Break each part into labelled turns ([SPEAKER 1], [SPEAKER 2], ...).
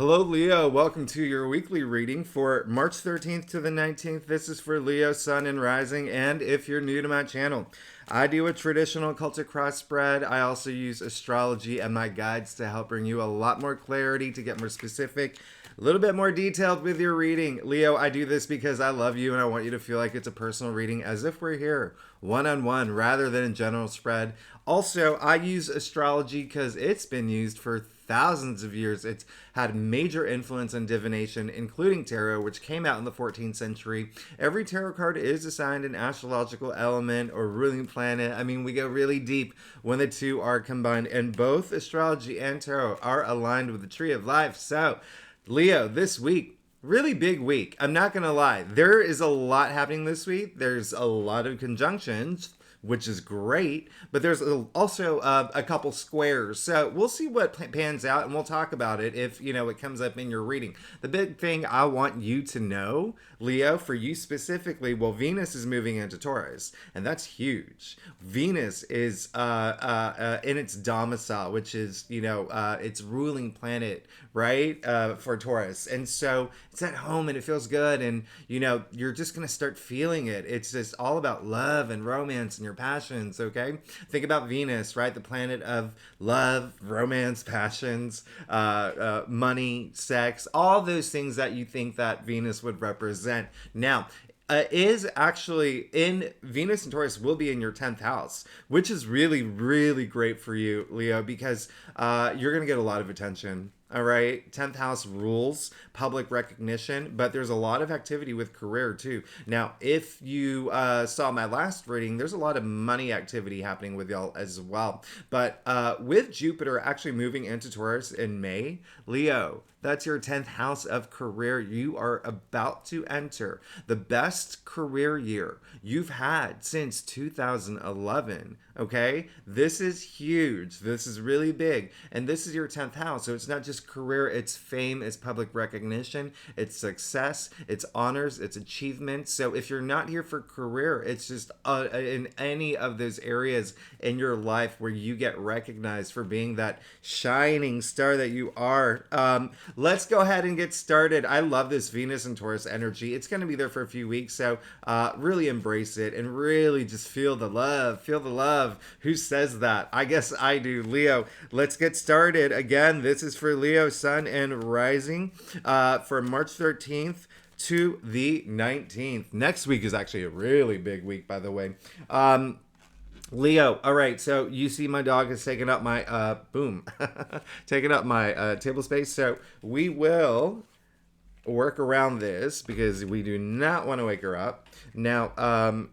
[SPEAKER 1] Hello, Leo. Welcome to your weekly reading for March 13th to the 19th. This is for Leo, Sun, and Rising. And if you're new to my channel, I do a traditional Celtic cross spread. I also use astrology and my guides to help bring you a lot more clarity, to get more specific, a little bit more detailed with your reading. Leo, I do this because I love you and I want you to feel like it's a personal reading, as if we're here one-on-one rather than a general spread. Also, I use astrology because it's been used for thousands of years. It's had major influence on divination, including tarot, which came out in the 14th century. Every tarot card is assigned an astrological element or ruling planet. I mean, we go really deep when the two are combined, and both astrology and tarot are aligned with the tree of life. So, Leo, this week, really big week. I'm not going to lie. There is a lot happening this week. There's a lot of conjunctions, which is great, but there's also a couple squares. So we'll see what pans out, and we'll talk about it if, it comes up in your reading. The big thing I want you to know, Leo, for you specifically, well, Venus is moving into Taurus, and that's huge. Venus is in its domicile, which is, its ruling planet, right, for Taurus. And so it's at home, and it feels good, and, you're just going to start feeling it. It's just all about love and romance and your passions, okay? Think about Venus, right? The planet of love, romance, passions, money, sex, all those things that you think that Venus would represent. Now, is actually in Venus and Taurus will be in your 10th house, which is really, really great for you, Leo, because you're going to get a lot of attention. All right. 10th house rules public recognition, but there's a lot of activity with career too. Now, if you saw my last reading, there's a lot of money activity happening with y'all as well. But with Jupiter actually moving into Taurus in May, Leo, that's your 10th house of career. You are about to enter the best career year you've had since 2011. Okay? This is huge. This is really big. And this is your 10th house. So it's not just career, it's fame, it's public recognition, it's success, it's honors, it's achievements. So if you're not here for career, it's just in any of those areas in your life where you get recognized for being that shining star that you are. Let's go ahead and get started. I love this Venus and Taurus energy. It's going to be there for a few weeks, so really embrace it and really just feel the love. Feel the love. Who says that? I guess I do. Leo, let's get started. Again, this is for Leo, Sun, and Rising for March 13th to the 19th. Next week is actually a really big week, by the way. Leo, all right, so you see my dog has taken up my, taken up my table space, so we will work around this because we do not want to wake her up. Now,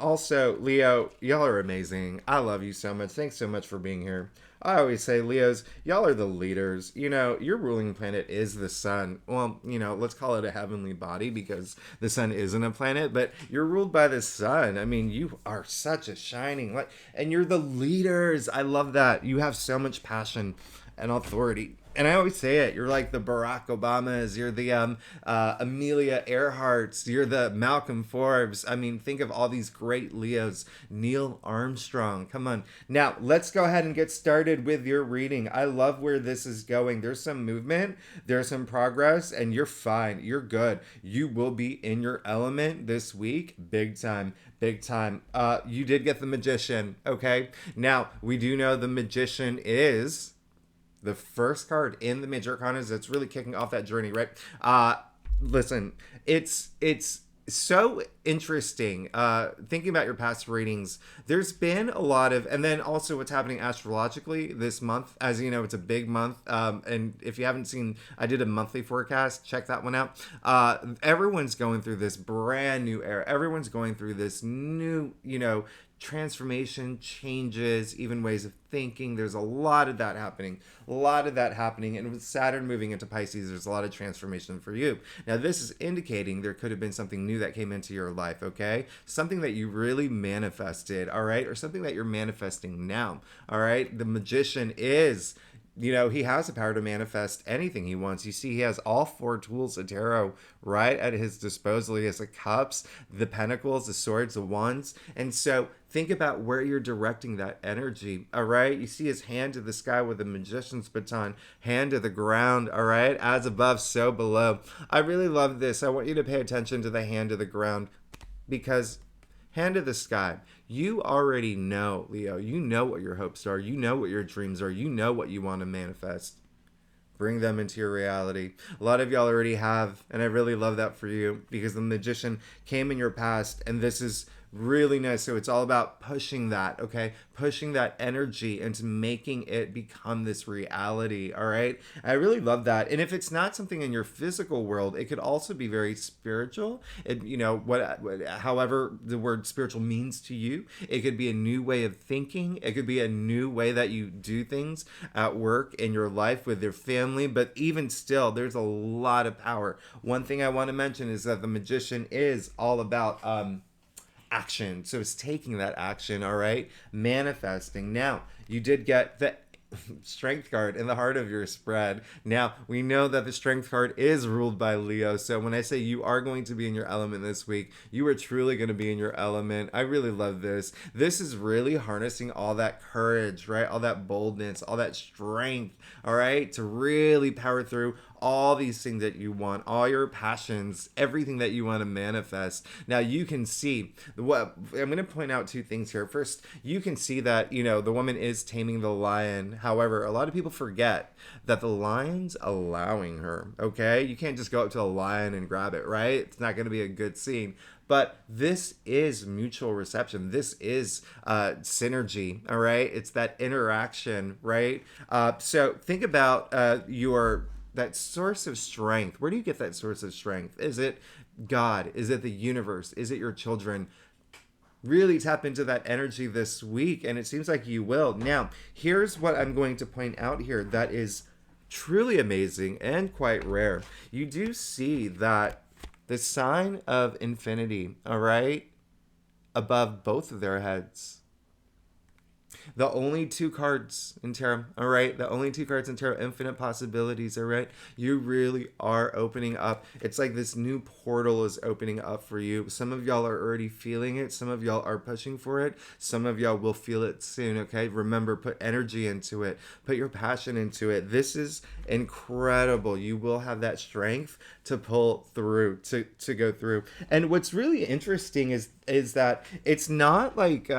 [SPEAKER 1] also, Leo, y'all are amazing. I love you so much. Thanks so much for being here. I always say, Leos, y'all are the leaders. Your ruling planet is the sun. Well, let's call it a heavenly body because the sun isn't a planet, but you're ruled by the sun. I mean, you are such a shining light, and you're the leaders. I love that. You have so much passion and authority. And I always say it, you're like the Barack Obamas, you're the Amelia Earharts, you're the Malcolm Forbes. I mean, think of all these great Leos. Neil Armstrong, come on. Now, let's go ahead and get started with your reading. I love where this is going. There's some movement, there's some progress, and you're fine. You're good. You will be in your element this week, big time. Big time. You did get the Magician, okay? Now, we do know the Magician is the first card in the Major Arcanas that's really kicking off that journey, right? Listen, it's so interesting thinking about your past readings. There's been a lot of, and then also what's happening astrologically this month. As you know, it's a big month, and if you haven't seen, I did a monthly forecast, check that one out. Everyone's going through this brand new era. Everyone's going through this new, transformation, changes, even ways of thinking. There's a lot of that happening. And with Saturn moving into Pisces, there's a lot of transformation for you. Now, this is indicating there could have been something new that came into your life, okay? Something that you really manifested, all right? Or something that you're manifesting now, all right? The Magician is he has the power to manifest anything he wants. You see, he has all four tools of tarot right at his disposal. He has the cups, the pentacles, the swords, the wands. And so think about where you're directing that energy. All right. You see his hand to the sky with the magician's baton, hand to the ground. All right. As above, so below. I really love this. I want you to pay attention to the hand to the ground, because hand to the sky, you already know, Leo. You know what your hopes are. You know what your dreams are. You know what you want to manifest. Bring them into your reality. A lot of y'all already have, and I really love that for you, because the magician came in your past, and this is really nice. So it's all about pushing that, okay? Pushing that energy into making it become this reality, all right? I really love that. And if it's not something in your physical world, it could also be very spiritual. However the word spiritual means to you. It could be a new way of thinking. It could be a new way that you do things at work, in your life, with your family. But even still, there's a lot of power. One thing I want to mention is that the magician is all about action. So it's taking that action, all right? Manifesting. Now, you did get the strength card in the heart of your spread. Now, we know that the strength card is ruled by Leo. So when I say you are going to be in your element this week, you are truly going to be in your element. I really love this. This is really harnessing all that courage, right? All that boldness, all that strength, all right? To really power through all these things that you want, all your passions, everything that you want to manifest. Now you can see what I'm going to point out two things here. First, you can see that, the woman is taming the lion. However, a lot of people forget that the lion's allowing her, okay? You can't just go up to a lion and grab it, right? It's not going to be a good scene. But this is mutual reception. This is synergy, all right? It's that interaction, right? So think about that source of strength. Where do you get that source of strength? Is it God? Is it the universe? Is it your children? Really tap into that energy this week, and it seems like you will. Now, here's what I'm going to point out here that is truly amazing and quite rare. You do see that the sign of infinity, all right, above both of their heads. The only two cards in tarot, all right? The only two cards in tarot, infinite possibilities, all right? You really are opening up. It's like this new portal is opening up for you. Some of y'all are already feeling it. Some of y'all are pushing for it. Some of y'all will feel it soon, okay? Remember, put energy into it. Put your passion into it. This is incredible. You will have that strength to pull through, to go through. And what's really interesting is that it's not like...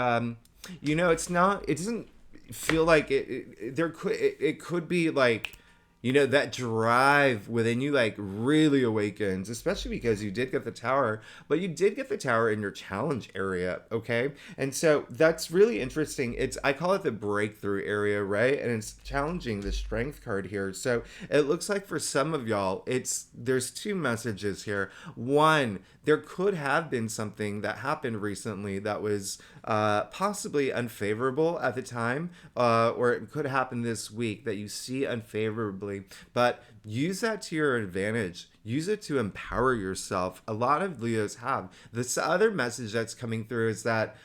[SPEAKER 1] it doesn't feel like it could be like, that drive within you like really awakens, especially because you did get the tower, but you did get the tower in your challenge area, okay? And so that's really interesting. I call it the breakthrough area, right? And it's challenging the strength card here. So it looks like for some of y'all, there's two messages here. One, there could have been something that happened recently that was possibly unfavorable at the time, or it could happen this week that you see unfavorably. But use that to your advantage. Use it to empower yourself. A lot of Leos have. This other message that's coming through is that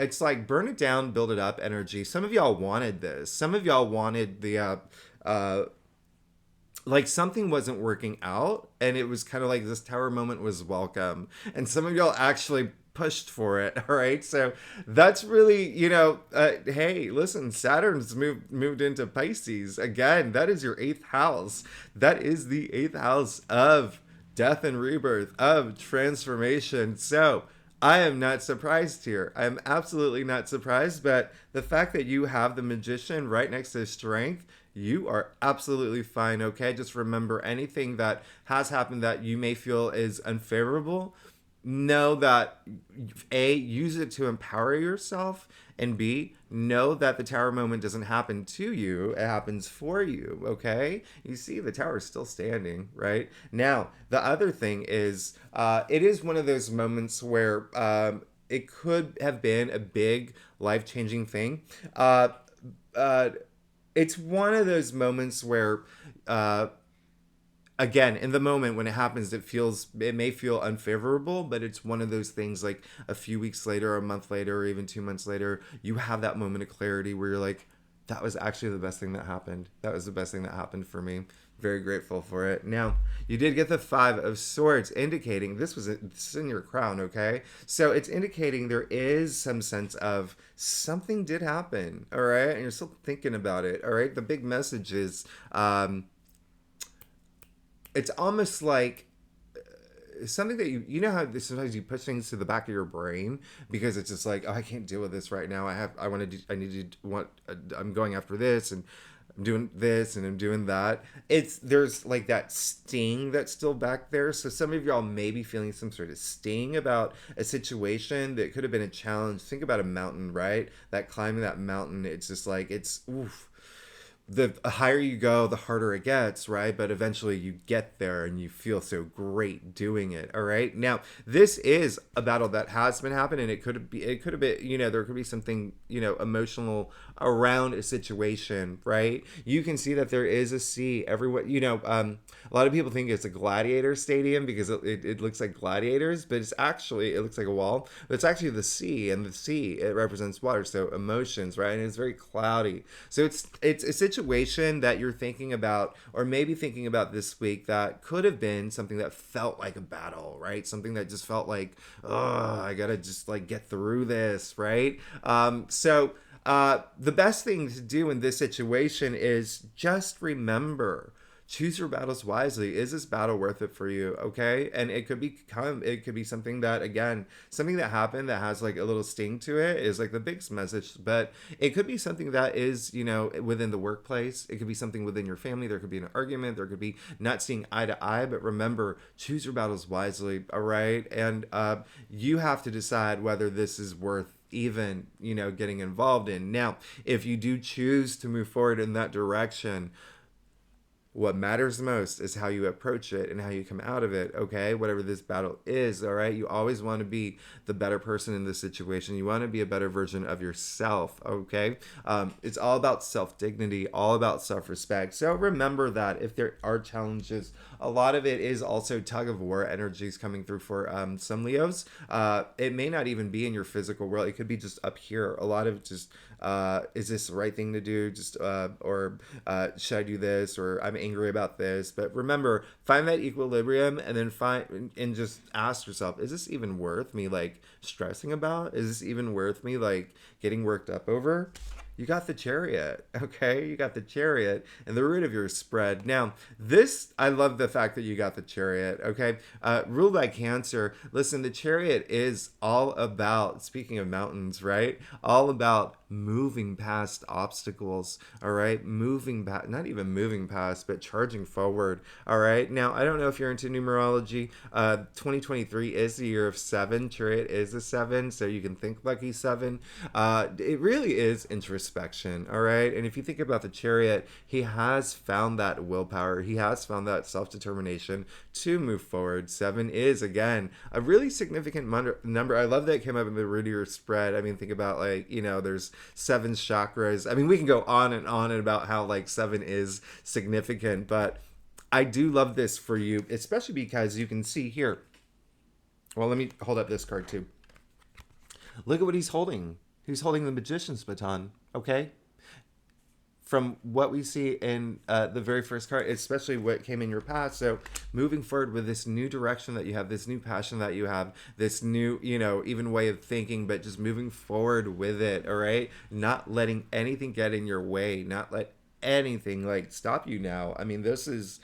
[SPEAKER 1] it's like burn it down, build it up energy. Some of y'all wanted this. Some of y'all wanted the like something wasn't working out, and it was kind of like this tower moment was welcome. And some of y'all actually pushed for it, all right? So that's really, hey, listen, Saturn's moved into Pisces. Again, that is your 8th house. That is the 8th house of death and rebirth, of transformation. So I am not surprised here. I am absolutely not surprised, but the fact that you have the Magician right next to Strength, you are absolutely fine, okay? Just remember, anything that has happened that you may feel is unfavorable, know that A, use it to empower yourself, and B, know that the tower moment doesn't happen to you, it happens for you, okay? You see, the tower is still standing, right? Now, the other thing is, it is one of those moments where it could have been a big life-changing thing. It's one of those moments where, again, in the moment when it happens, it may feel unfavorable, but it's one of those things like a few weeks later, a month later, or even 2 months later, you have that moment of clarity where you're like, that was actually the best thing that happened. That was the best thing that happened for me. Very grateful for it. Now, you did get the Five of Swords, indicating this is in your crown, okay? So it's indicating there is some sense of something did happen, all right? And you're still thinking about it, all right? The big message is it's almost like something that you know how sometimes you push things to the back of your brain because it's just like, oh, I can't deal with this right now. I'm going after this, and I'm doing this, and I'm doing that. There's like that sting that's still back there. So some of y'all may be feeling some sort of sting about a situation that could have been a challenge. Think about a mountain, right? That climbing that mountain, it's just like, it's oof. The higher you go, the harder it gets, right? But eventually you get there and you feel so great doing it. All right. Now, this is a battle that has been happening. It could have been, there could be something, emotional around a situation, right? You can see that there is a sea everywhere. A lot of people think it's a gladiator stadium because it looks like gladiators, but it looks like a wall, but it's actually the sea, and the sea, it represents water. So emotions, right? And it's very cloudy. So it's a situation that you're thinking about, or maybe thinking about this week, that could have been something that felt like a battle, right? Something that just felt like, oh, I gotta just like get through this, right? The best thing to do in this situation is just remember, choose your battles wisely. Is this battle worth it for you? Okay. And it could be something that, again, something that happened that has like a little sting to it is like the biggest message, but it could be something that is, within the workplace. It could be something within your family. There could be an argument. There could be not seeing eye to eye, but remember, choose your battles wisely. All right. And you have to decide whether this is worth even, getting involved in. Now, if you do choose to move forward in that direction, what matters most is how you approach it and how you come out of it, okay? Whatever this battle is, all right? You always want to be the better person in this situation. You want to be a better version of yourself, okay? It's all about self-dignity, all about self-respect. So remember that if there are challenges, a lot of it is also tug-of-war energies coming through for some Leos. It may not even be in your physical world. It could be just up here. A lot of just, is this the right thing to do? Or should I do this? Or I'm angry about this. But remember, find that equilibrium, and then just ask yourself, is this even worth me like stressing about? Is this even worth me like getting worked up over? You got the Chariot, okay? You got the Chariot and the root of your spread. Now, I love the fact that you got the Chariot, okay? Ruled by Cancer. Listen, the Chariot is all about, speaking of mountains, right? All about moving past obstacles, all right? Not even moving past, but charging forward, all right? Now, I don't know if you're into numerology. 2023 is the year of 7. Chariot is a 7, so you can think lucky 7. It really is introspection, all right? And if you think about the Chariot, he has found that willpower. He has found that self-determination to move forward. 7 is, again, a really significant number. I love that it came up in the root of your spread. I mean, think about there's 7 chakras. I mean, we can go on and about how like 7 is significant, but I do love this for you, especially because you can see here. Well, let me hold up this card too. Look at what he's holding. He's holding the Magician's baton, okay? From what we see in the very first card, especially what came in your past. So moving forward with this new direction that you have, this new passion that you have, this new, even way of thinking, but just moving forward with it, all right? Not letting anything get in your way, not let anything like stop you now. I mean, this is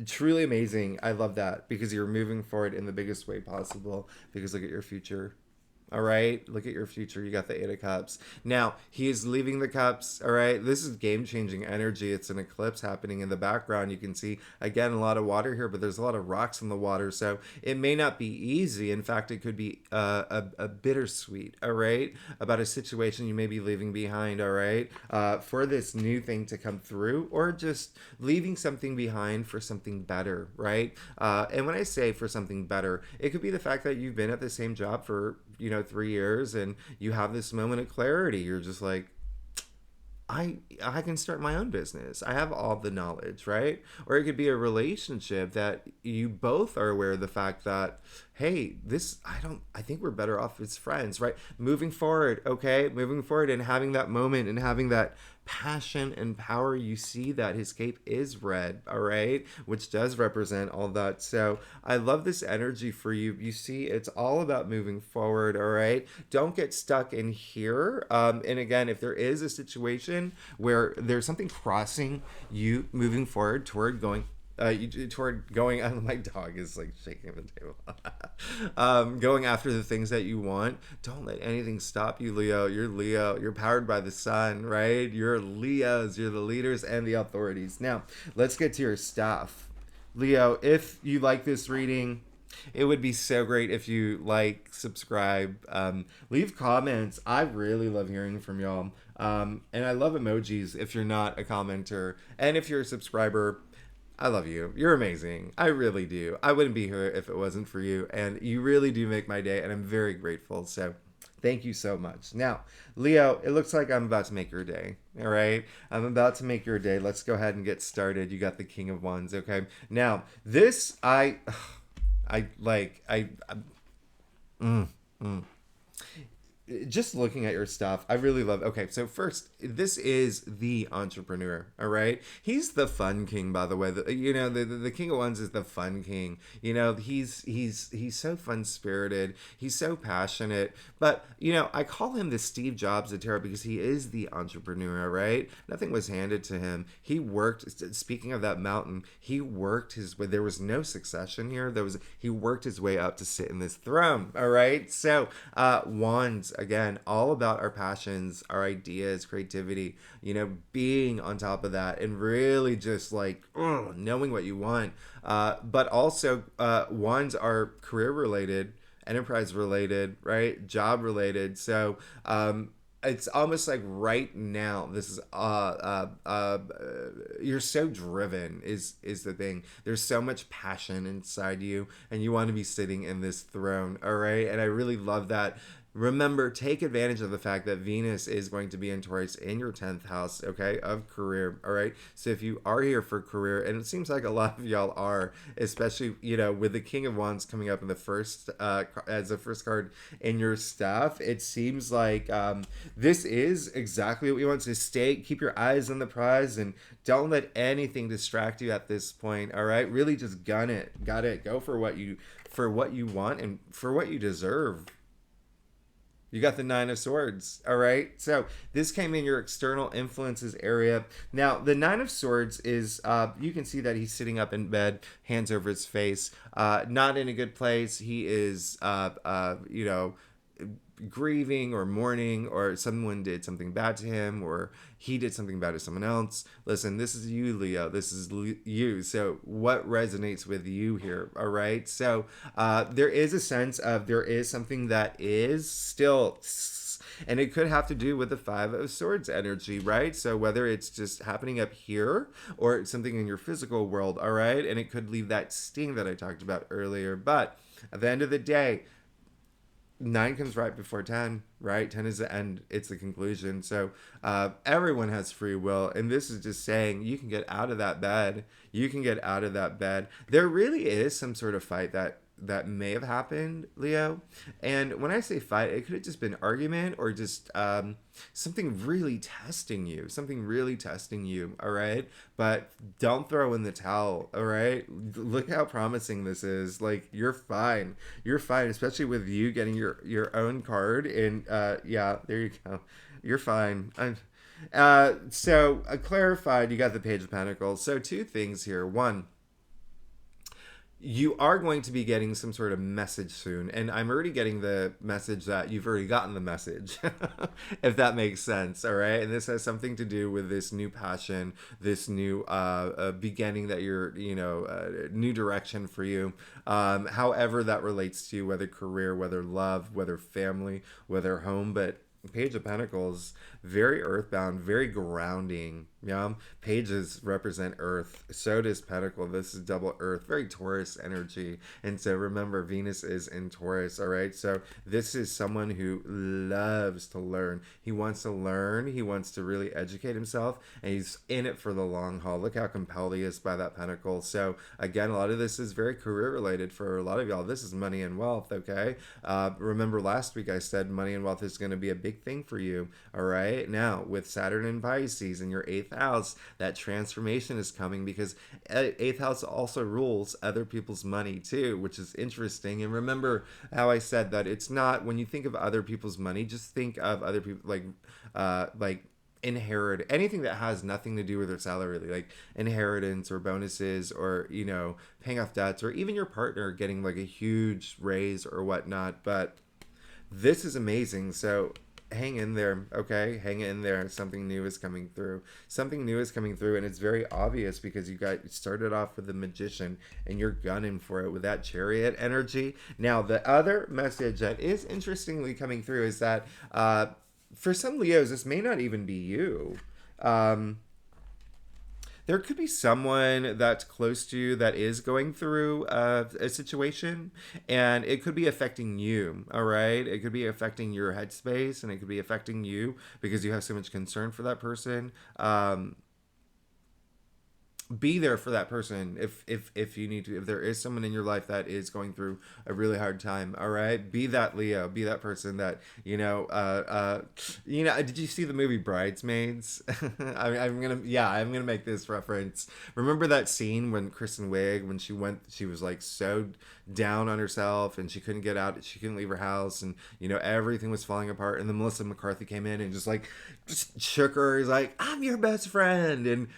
[SPEAKER 1] truly amazing. I love that because you're moving forward in the biggest way possible, because look at your future. All right, look at your future. You got the 8 of Cups. Now, he is leaving the cups. All right, this is game-changing energy. It's an eclipse happening in the background. You can see, again, a lot of water here, but there's a lot of rocks in the water. So it may not be easy. In fact, it could be a bittersweet, all right, about a situation you may be leaving behind, all right, for this new thing to come through, or just leaving something behind for something better, right? And when I say for something better, it could be the fact that you've been at the same job for 3 years, and you have this moment of clarity. You're just like, I can start my own business. I have all the knowledge, right? Or it could be a relationship that you both are aware of the fact that, hey, I think we're better off as friends, right? Moving forward, okay? Moving forward and having that moment and having that passion and power. You see that his cape is red, all right, which does represent all that. So I love this energy for you. You see, it's all about moving forward, all right? Don't get stuck in here. And again, if there is a situation where there's something crossing you moving forward toward going toward going my dog is like shaking the table. Going after the things that you want, don't let anything stop you, Leo. You're Leo, you're powered by the sun, right? You're Leos, you're the leaders and the authorities. Now let's get to your stuff, Leo. If you like this reading, it would be so great if you like, subscribe, leave comments. I really love hearing from y'all. And I love emojis if you're not a commenter. And if you're a subscriber, I love you. You're amazing. I really do. I wouldn't be here if it wasn't for you. And you really do make my day. And I'm very grateful. So thank you so much. Now, Leo, it looks like I'm about to make your day. All right. I'm about to make your day. Let's go ahead and get started. You got the King of Wands. Okay. Now, this, I like, mm, mm just looking at your stuff, I really love. Okay, so first, this is the entrepreneur. All right, he's the fun king, by the way. The King of Wands is the fun king. He's so fun spirited. He's so passionate. But I call him the Steve Jobs of tarot because he is the entrepreneur. Right? Nothing was handed to him. He worked. Speaking of that mountain, he worked his way. There was no succession here. He worked his way up to sit in this throne. All right, so Wands. Again, all about our passions, our ideas, creativity, being on top of that and really just like knowing what you want. But also, wands are career related, enterprise related, right? Job related. So, it's almost like right now this is you're so driven is the thing. There's so much passion inside you and you want to be sitting in this throne, all right? And I really love that. Remember, take advantage of the fact that Venus is going to be in Taurus in your 10th house, okay, of career, all right? So if you are here for career, and it seems like a lot of y'all are, especially, with the King of Wands coming up in the first, as the first card in your staff, it seems like this is exactly what we want to keep your eyes on the prize and don't let anything distract you at this point, all right? Really just gun it, got it, go for what you want and for what you deserve. You got the Nine of Swords, all right? So this came in your external influences area. Now, the Nine of Swords is, you can see that he's sitting up in bed, hands over his face, not in a good place. He is, grieving or mourning, or someone did something bad to him, or he did something bad to someone else. Listen, this is you, Leo. This is you. So what resonates with you here? All right. So there is a sense of there is something that is still, and it could have to do with the Five of Swords energy, right? So whether it's just happening up here or something in your physical world, all right? And it could leave that sting that I talked about earlier. But at the end of the day, 9 comes right before 10, right? 10 is the end. It's the conclusion. So everyone has free will. And this is just saying you can get out of that bed. You can get out of that bed. There really is some sort of fight that may have happened, Leo. And when I say fight, it could have just been argument or just something really testing you. All right? But don't throw in the towel, all right? Look how promising this is. Like, you're fine, especially with you getting your own card. And yeah, there you go. You're fine. So clarified, you got the Page of Pentacles. So 2 things here. 1, you are going to be getting some sort of message soon. And I'm already getting the message that you've already gotten the message, if that makes sense. All right. And this has something to do with this new passion, this new beginning that you're, new direction for you. However that relates to you, whether career, whether love, whether family, whether home. But Page of Pentacles, very earthbound, very grounding, Yeah, pages represent Earth. So does Pentacle. This is double Earth, very Taurus energy. And so remember, Venus is in Taurus. All right. So this is someone who loves to learn. He wants to learn. He wants to really educate himself, and he's in it for the long haul. Look how compelled he is by that Pentacle. So again, a lot of this is very career related for a lot of y'all. This is money and wealth. Okay. Remember last week I said money and wealth is going to be a big thing for you. All right. Now with Saturn and Pisces in your eighth house, that transformation is coming because eighth house also rules other people's money too, which is interesting. And remember how I said that it's not, when you think of other people's money, just think of other people like inherit anything that has nothing to do with their salary, like inheritance or bonuses, or paying off debts, or even your partner getting like a huge raise or whatnot. But this is amazing. So hang in there, okay? Hang in there. Something new is coming through. Something new is coming through, and it's very obvious because you started off with the Magician, and you're gunning for it with that Chariot energy. Now, the other message that is interestingly coming through is that for some Leos, this may not even be you. There could be someone that's close to you that is going through a situation, and it could be affecting you. All right, it could be affecting your headspace, and it could be affecting you because you have so much concern for that person. Be there for that person if you need to. If there is someone in your life that is going through a really hard time, all right, be that Leo, be that person that did you see the movie Bridesmaids? I'm gonna make this reference. Remember that scene when Kristen Wiig, when she was like so down on herself, and she couldn't get out, she couldn't leave her house, and everything was falling apart, and then Melissa McCarthy came in and just shook her. He's like, I'm your best friend, and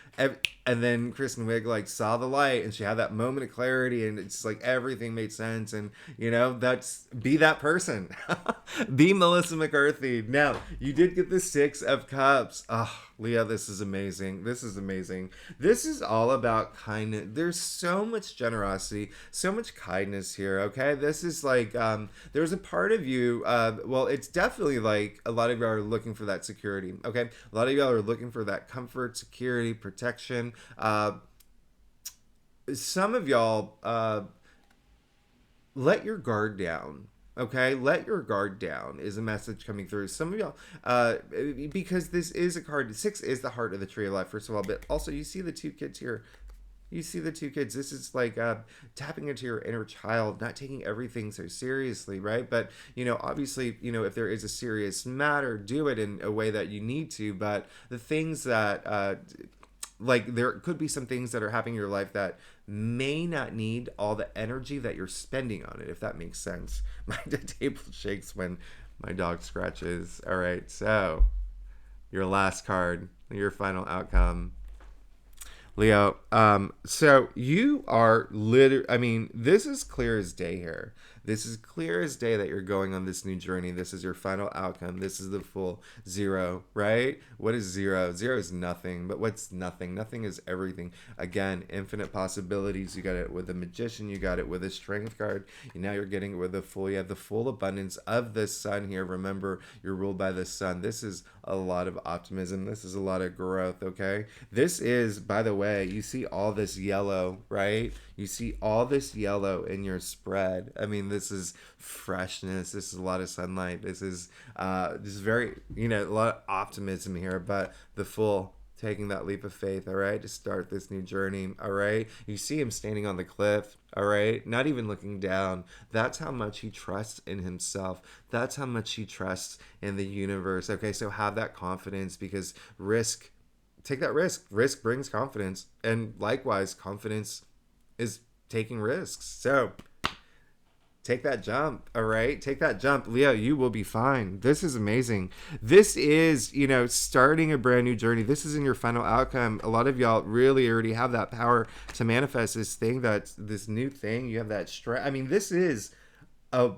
[SPEAKER 1] then Kristen Wiig like saw the light, and she had that moment of clarity, and it's like everything made sense. And be that person. Be Melissa McCarthy. Now, you did get the Six of Cups. Oh, Leah, this is amazing. This is amazing. This is all about kindness. There's so much generosity, so much kindness here, okay? This is like, there's a part of you, well, it's definitely like a lot of y'all are looking for that security, okay? A lot of y'all are looking for that comfort, security, protection. Some of y'all, let your guard down. Okay, let your guard down is a message coming through. Some of y'all, because this is a card. Six is the heart of the tree of life, first of all, but also you see the two kids here. You see the two kids. This is like tapping into your inner child, not taking everything so seriously, right? But obviously, if there is a serious matter, do it in a way that you need to. But the things that like there could be some things that are happening in your life that may not need all the energy that you're spending on it, if that makes sense. My table shakes when my dog scratches. All right, so your last card, your final outcome, Leo. So you are this is clear as day here. This is clear as day that you're going on this new journey. This is your final outcome. This is the full zero, right? What is zero? Zero is nothing, but what's nothing? Nothing is everything. Again, infinite possibilities. You got it with the Magician. You got it with a Strength card. And now you're getting it with the full. You have the full abundance of the sun here. Remember, you're ruled by the sun. This is a lot of optimism. This is a lot of growth, okay? This is, by the way, you see all this yellow, right? You see all this yellow in your spread. I mean, this is freshness. This is a lot of sunlight. This is very, a lot of optimism here. But the full, taking that leap of faith, all right, to start this new journey, all right? You see him standing on the cliff, all right? Not even looking down. That's how much he trusts in himself. That's how much he trusts in the universe. Okay, so have that confidence, because take that risk. Risk brings confidence. And likewise, confidence is taking risks. So take that jump, all right? Take that jump. Leo, you will be fine. This is amazing. This is, starting a brand new journey. This is in your final outcome. A lot of y'all really already have that power to manifest this thing, this new thing. You have that strength. I mean, this is a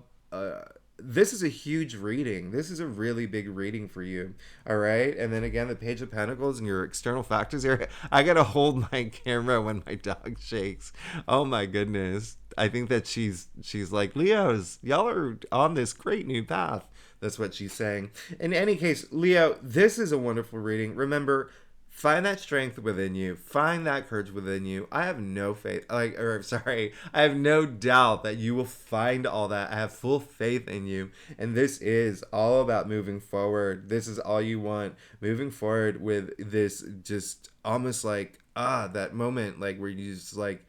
[SPEAKER 1] huge reading. This is a really big reading for you. All right. And then again, the Page of Pentacles and your external factors here. I got to hold my camera when my dog shakes. Oh my goodness. I think that she's like, Leos, y'all are on this great new path. That's what she's saying. In any case, Leo, this is a wonderful reading. Remember, find that strength within you. Find that courage within you. I have no faith, I have no doubt that you will find all that. I have full faith in you. And this is all about moving forward. This is all you want. Moving forward with this just almost like, that moment, like where you just like,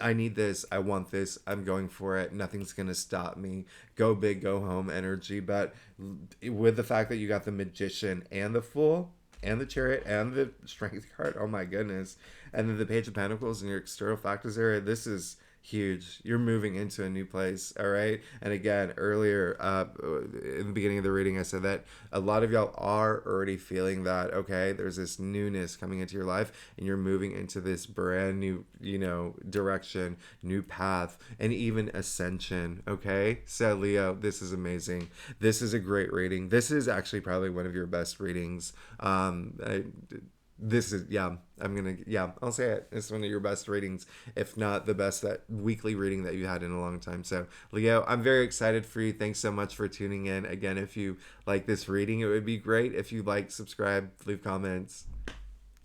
[SPEAKER 1] I need this. I want this. I'm going for it. Nothing's going to stop me. Go big, go home energy. But with the fact that you got the magician and the fool and the chariot and the strength card, oh my goodness. And then the page of pentacles and your external factors area, this is huge. You're moving into a new place, all right? And again, earlier in the beginning of the reading, I said that a lot of y'all are already feeling that, okay? There's this newness coming into your life and you're moving into this brand new, direction, new path, and even ascension, okay? So Leo, this is amazing. This is a great reading. This is actually probably one of your best readings. This is, I'll say it. It's one of your best readings, if not the best that weekly reading that you had in a long time. So Leo, I'm very excited for you. Thanks so much for tuning in. Again, if you like this reading, it would be great if you like, subscribe, leave comments.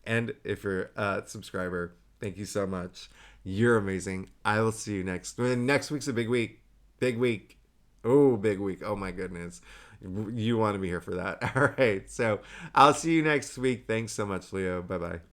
[SPEAKER 1] And if you're a subscriber, thank you so much. You're amazing. I will see you next week's a big week. Big week. Oh, big week. Oh my goodness. You want to be here for that. All right. So I'll see you next week. Thanks so much, Leo. Bye bye.